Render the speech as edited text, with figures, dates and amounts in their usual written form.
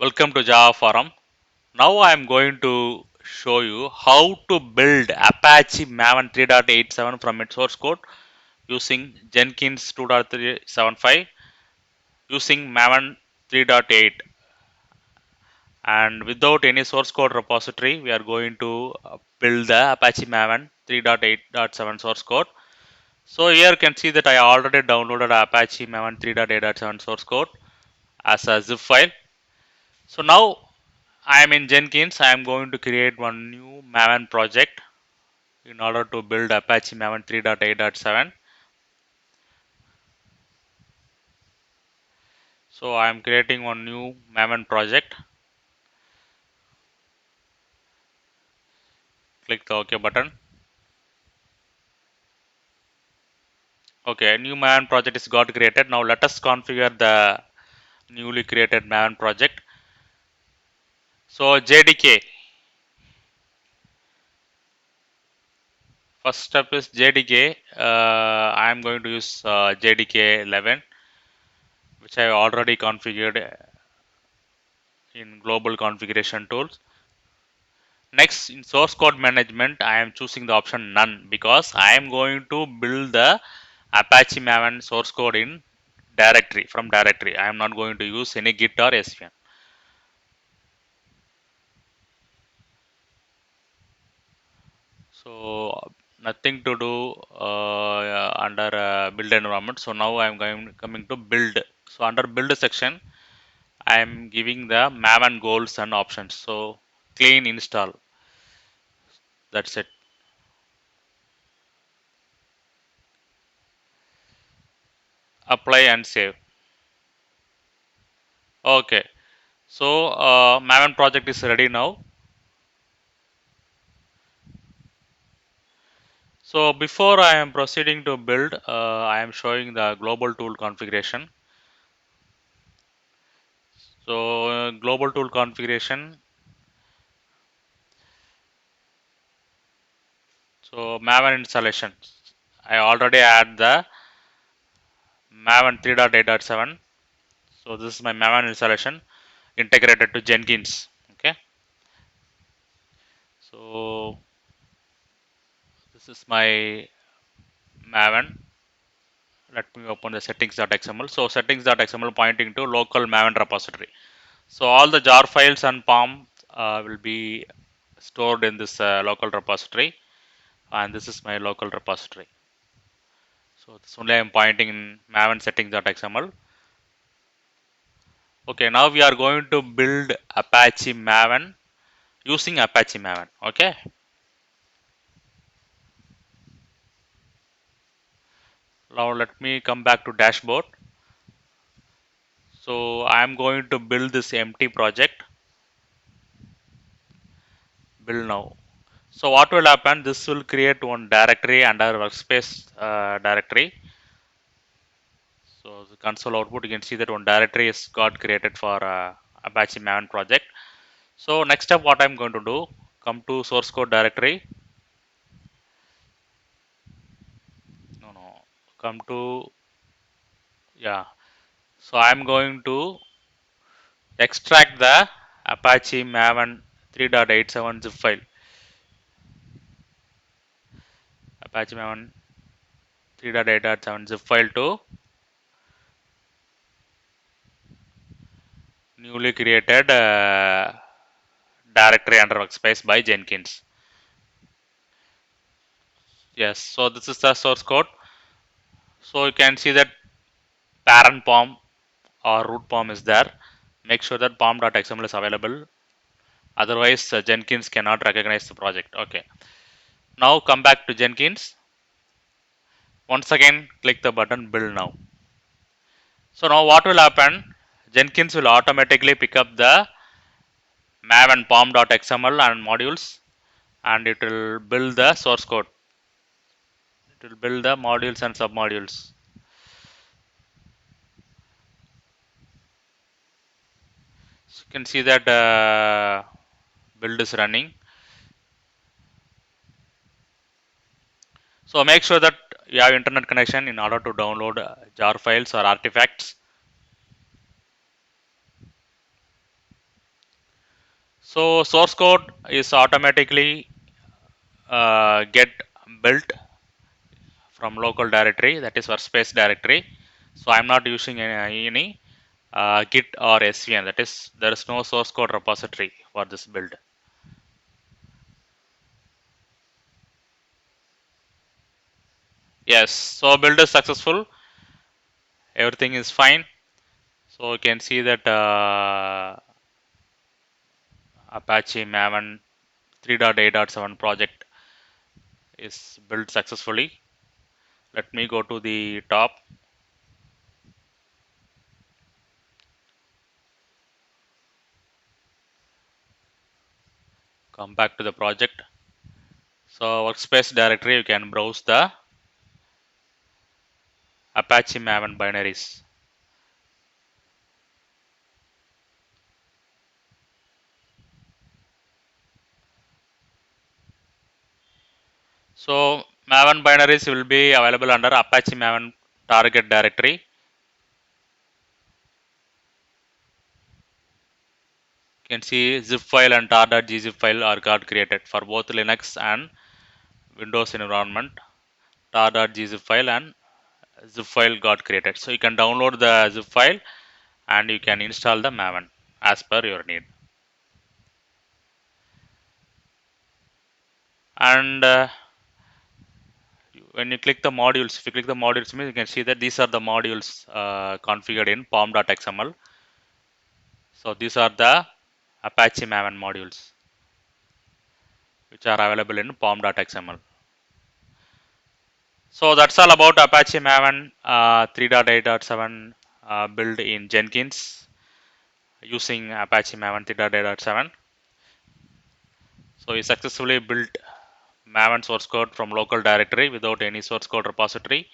Welcome to Java Forum. Now I am going to show you how to build Apache Maven 3.87 from its source code using Jenkins 2.375 using Maven 3.8, and without any source code repository we are going to build the Apache Maven 3.8.7 source code. So here you can see that I already downloaded Apache Maven 3.8.7 source code as a zip file. So now I am in Jenkins. I am going to create one new Maven project in order to build Apache Maven 3.8.7. So I am creating one new Maven project. Click the OK button. Okay, new Maven project is got created. Now let us configure the newly created Maven project. So JDK. First step is JDK. I am going to use JDK 11, which I already configured in global configuration tools. Next, in source code management, I am choosing the option none because I am going to build the Apache Maven source code in directory from directory. I am not going to use any Git or SCM. So nothing to do under build environment. So now I am coming to build. So under build section, I am giving the Maven goals and options. So clean install. That's it. Apply and save. Okay. So Maven project is ready now. So before I am proceeding to build, I am showing the global tool configuration. So global tool configuration. So Maven installation. I already add the Maven 3.8.7. So this is my Maven installation integrated to Jenkins. Okay. So this is my Maven. Let me open the settings.xml. So settings.xml pointing to local Maven repository. So all the jar files and pom will be stored in this local repository, and this is my local repository. So this only I am pointing in Maven settings.xml. Okay, now we are going to build Apache Maven using Apache Maven. Okay. Now let me come back to dashboard. So I am going to build this empty project. Build now. So what will happen? This will create one directory under workspace directory. So the console output, you can see that one directory is got created for Apache Maven project. So next step, what I'm going to do, come to source code directory. No, come to, yeah. So I'm going to extract the Apache Maven 3.87 zip file. Apache Maven 3.8.7 zip file to newly created directory under workspace by Jenkins. Yes, so this is the source code. So you can see that parent pom or root pom is there. Make sure that pom.xml is available. Otherwise, Jenkins cannot recognize the project. Okay. Now come back to Jenkins. Once again, click the button build now. So now what will happen? Jenkins will automatically pick up the Maven pom.xml and modules, and it will build the source code. It will build the modules and submodules. So you can see that build is running. So make sure that you have internet connection in order to download jar files or artifacts. So source code is automatically get built from local directory, that is workspace directory. So I'm not using any Git or SCM, that is there is no source code repository for this build. Yes, so build is successful, everything is fine. So you can see that Apache Maven 3.8.7 project is built successfully. Let me go to the top, come back to the project. So workspace directory, you can browse the Apache Maven binaries. So Maven binaries will be available under Apache Maven target directory. You can see zip file and tar.gzip file are got created for both Linux and Windows environment. Tar.gzip file and zip file got created. So you can download the zip file and you can install the Maven as per your need. And when you click the modules, if you click the modules, you can see that these are the modules configured in pom.xml. So these are the Apache Maven modules which are available in pom.xml. So that's all about Apache Maven 3.8.7 build in Jenkins using Apache Maven 3.8.7. So we successfully built Maven source code from local directory without any source code repository.